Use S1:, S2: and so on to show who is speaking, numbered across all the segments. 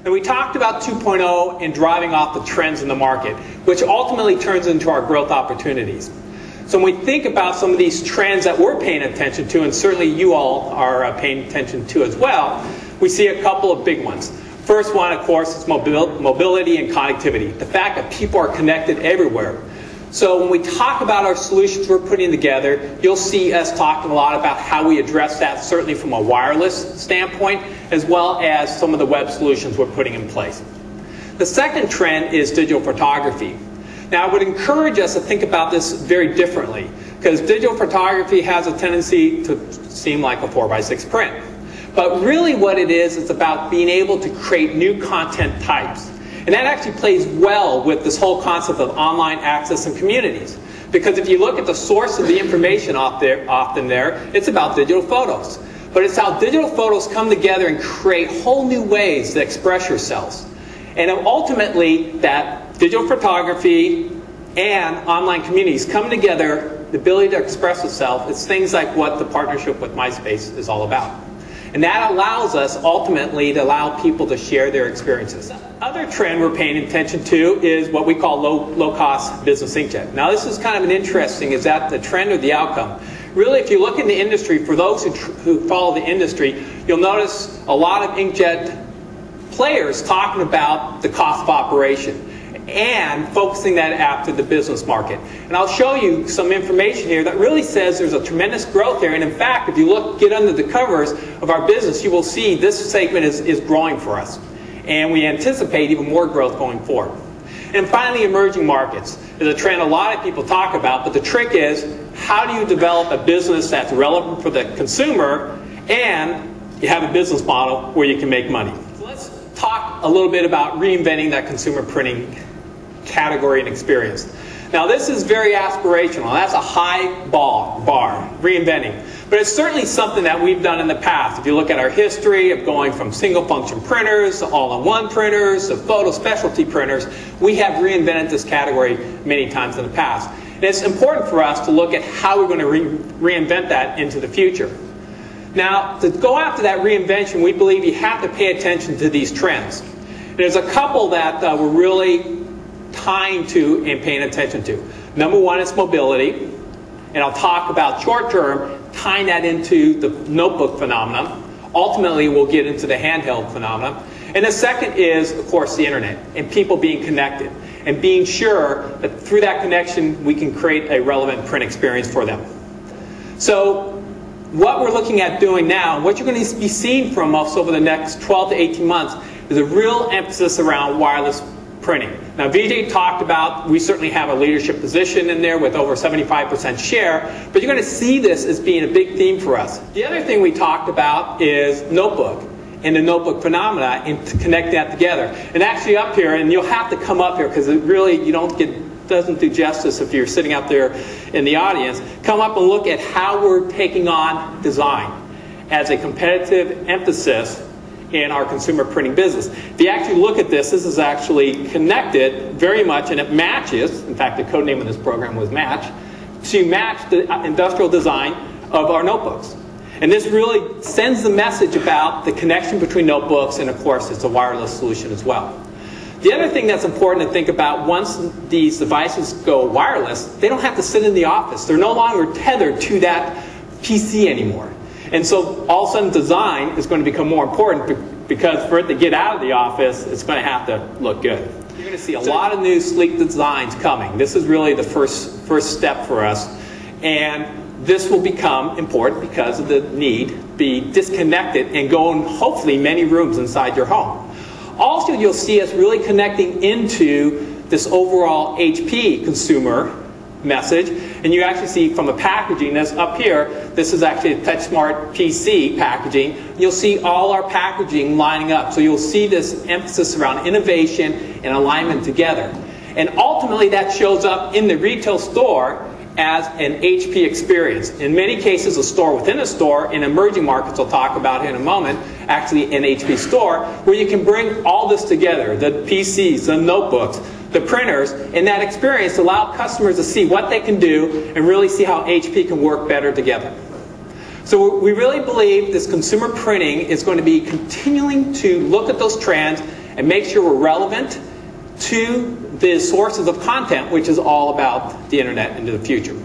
S1: And we talked about 2.0 and driving off the trends in the market, which ultimately turns into our growth opportunities. So when we think about some of these trends that we're paying attention to, and certainly you all are paying attention to as well, we see a couple of big ones. First one, of course, is mobility and connectivity. The fact that people are connected everywhere. So when we talk about our solutions we're putting together, you'll see us talking a lot about how we address that, certainly from a wireless standpoint, as well as some of the web solutions we're putting in place. The second trend is digital photography. Now, I would encourage us to think about this very differently, because digital photography has a tendency to seem like a 4x6 print. But really what it is about being able to create new content types. And that actually plays well with this whole concept of online access and communities. Because if you look at the source of the information often there, it's about digital photos. But it's how digital photos come together and create whole new ways to express yourselves. And ultimately, that digital photography and online communities come together, the ability to express itself, it's things like what the partnership with MySpace is all about. And that allows us ultimately to allow people to share their experiences. Other trend we're paying attention to is what we call low-cost business inkjet. Now this is kind of an interesting, is that the trend or the outcome? Really, if you look in the industry, for those who follow the industry, you'll notice a lot of inkjet players talking about the cost of operation and focusing that out to the business market. And I'll show you some information here that really says there's a tremendous growth there. And in fact, if you get under the covers of our business, you will see this segment is growing for us. And we anticipate even more growth going forward. And finally, emerging markets is a trend a lot of people talk about, but the trick is, how do you develop a business that's relevant for the consumer and you have a business model where you can make money? So let's talk a little bit about reinventing that consumer printing category and experience. Now this is very aspirational. That's a high bar, reinventing. But it's certainly something that we've done in the past. If you look at our history of going from single function printers to all-in-one printers to photo specialty printers, we have reinvented this category many times in the past. And it's important for us to look at how we're going to reinvent that into the future. Now, to go after that reinvention, we believe you have to pay attention to these trends. There's a couple that we're really tying to and paying attention to. Number one is mobility, and I'll talk about short term, tying that into the notebook phenomenon. Ultimately, we'll get into the handheld phenomenon. And the second is, of course, the internet and people being connected and being sure that through that connection, we can create a relevant print experience for them. So what we're looking at doing now, and what you're going to be seeing from us over the next 12 to 18 months, is a real emphasis around wireless printing. Now, Vijay talked about, we certainly have a leadership position in there with over 75% share, but you're going to see this as being a big theme for us. The other thing we talked about is notebook and the notebook phenomena and to connect that together. And actually up here, and you'll have to come up here because it really, doesn't do justice if you're sitting out there in the audience, come up and look at how we're taking on design as a competitive emphasis in our consumer printing business. If you actually look at this, this is actually connected very much, and it matches, in fact the code name of this program was Match, to match the industrial design of our notebooks. And this really sends the message about the connection between notebooks, and of course it's a wireless solution as well. The other thing that's important to think about, once these devices go wireless, they don't have to sit in the office. They're no longer tethered to that PC anymore. And so all of a sudden design is going to become more important because for it to get out of the office, it's going to have to look good. You're going to see a lot of new sleek designs coming. This is really the first step for us. And this will become important because of the need to be disconnected and go in hopefully many rooms inside your home. Also, you'll see us really connecting into this overall HP consumer message, and you actually see from the packaging that's up here, this is actually a TouchSmart PC packaging. You'll see all our packaging lining up, so you'll see this emphasis around innovation and alignment together. And ultimately that shows up in the retail store as an HP experience. In many cases, a store within a store. In emerging markets I'll talk about here in a moment, actually an HP store, where you can bring all this together, the PCs, the notebooks, the printers, and that experience to allow customers to see what they can do and really see how HP can work better together. So we really believe this consumer printing is going to be continuing to look at those trends and make sure we're relevant to the sources of content, which is all about the internet into the future.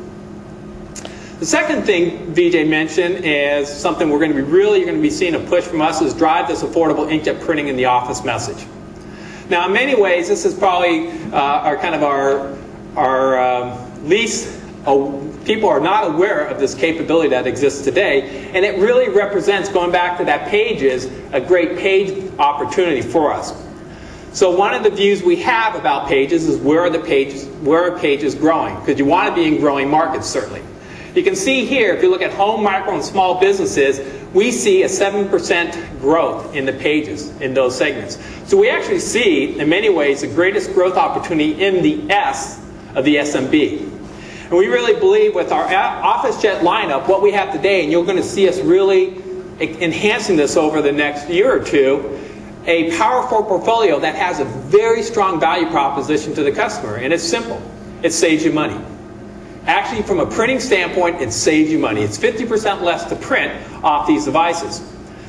S1: The second thing Vijay mentioned is something we're going to be seeing a push from us is drive this affordable inkjet printing in the office message. Now, in many ways, this is probably our least. People are not aware of this capability that exists today, and it really represents, going back to that Pages, a great page opportunity for us. So one of the views we have about Pages is where are Pages growing? Because you want to be in growing markets, certainly. You can see here, if you look at home, micro, and small businesses, we see a 7% growth in the Pages in those segments. So we actually see, in many ways, the greatest growth opportunity in the S of the SMB. And we really believe with our OfficeJet lineup, what we have today, and you're going to see us really enhancing this over the next year or two, a powerful portfolio that has a very strong value proposition to the customer. And it's simple. It saves you money. Actually, from a printing standpoint, it saves you money. It's 50% less to print off these devices.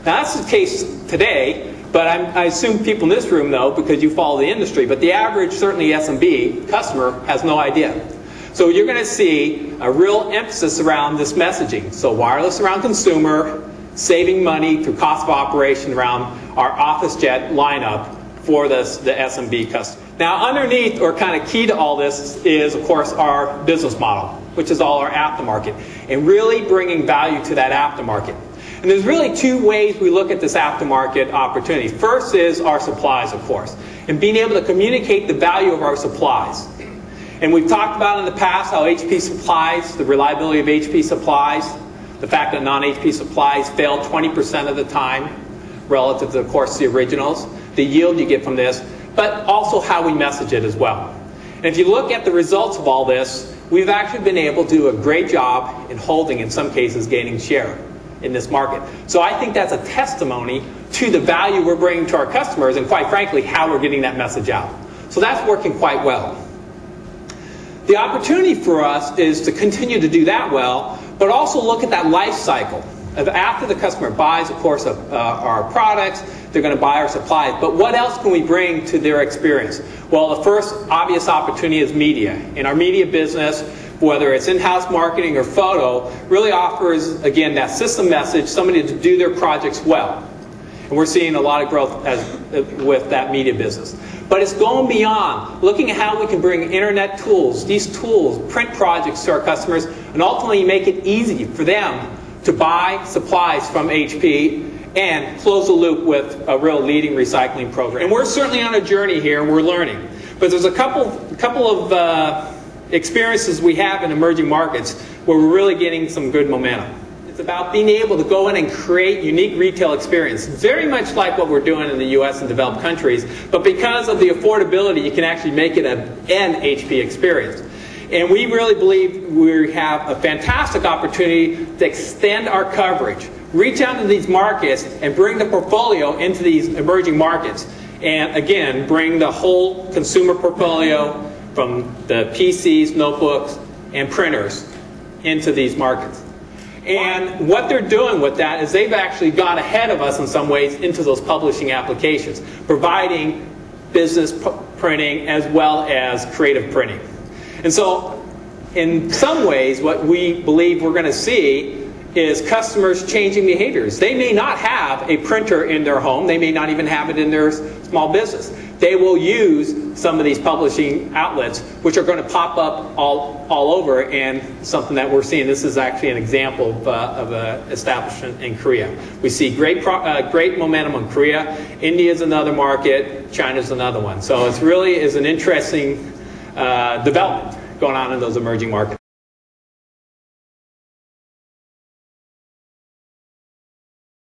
S1: Now, that's the case today, but I assume people in this room know because you follow the industry, but the average, certainly SMB customer, has no idea. So you're going to see a real emphasis around this messaging. So wireless around consumer, saving money through cost of operation around our OfficeJet lineup for the SMB customer. Now, underneath, or kind of key to all this, is, of course, our business model, which is all our aftermarket, and really bringing value to that aftermarket. And there's really two ways we look at this aftermarket opportunity. First is our supplies, of course, and being able to communicate the value of our supplies. And we've talked about in the past how HP supplies, the reliability of HP supplies, the fact that non-HP supplies fail 20% of the time relative to, of course, the originals, the yield you get from this, but also how we message it as well. And if you look at the results of all this, we've actually been able to do a great job in holding, in some cases, gaining share in this market. So I think that's a testimony to the value we're bringing to our customers and, quite frankly, how we're getting that message out. So that's working quite well. The opportunity for us is to continue to do that well, but also look at that life cycle of after the customer buys, of course, our products, they're going to buy our supplies, but what else can we bring to their experience? Well, the first obvious opportunity is media. In our media business, whether it's in-house marketing or photo, really offers, again, that system message, somebody to do their projects well. And we're seeing a lot of growth with that media business. But it's going beyond, looking at how we can bring internet tools, these tools, print projects to our customers, and ultimately make it easy for them to buy supplies from HP and close the loop with a real leading recycling program. And we're certainly on a journey here, we're learning. But there's a couple of experiences we have in emerging markets where we're really getting some good momentum. It's about being able to go in and create unique retail experience, very much like what we're doing in the US and developed countries, but because of the affordability, you can actually make it an HP experience. And we really believe we have a fantastic opportunity to extend our coverage, reach out to these markets, and bring the portfolio into these emerging markets. And again, bring the whole consumer portfolio from the PCs, notebooks, and printers into these markets. And what they're doing with that is they've actually gone ahead of us in some ways into those publishing applications, providing business printing as well as creative printing. And so, in some ways, what we believe we're going to see is customers changing behaviors. They may not have a printer in their home. They may not even have it in their small business. They will use some of these publishing outlets, which are going to pop up all over, and something that we're seeing. This is actually an example of an establishment in Korea. We see great momentum in Korea. India is another market. China is another one. So it really is an interesting development going on in those emerging markets.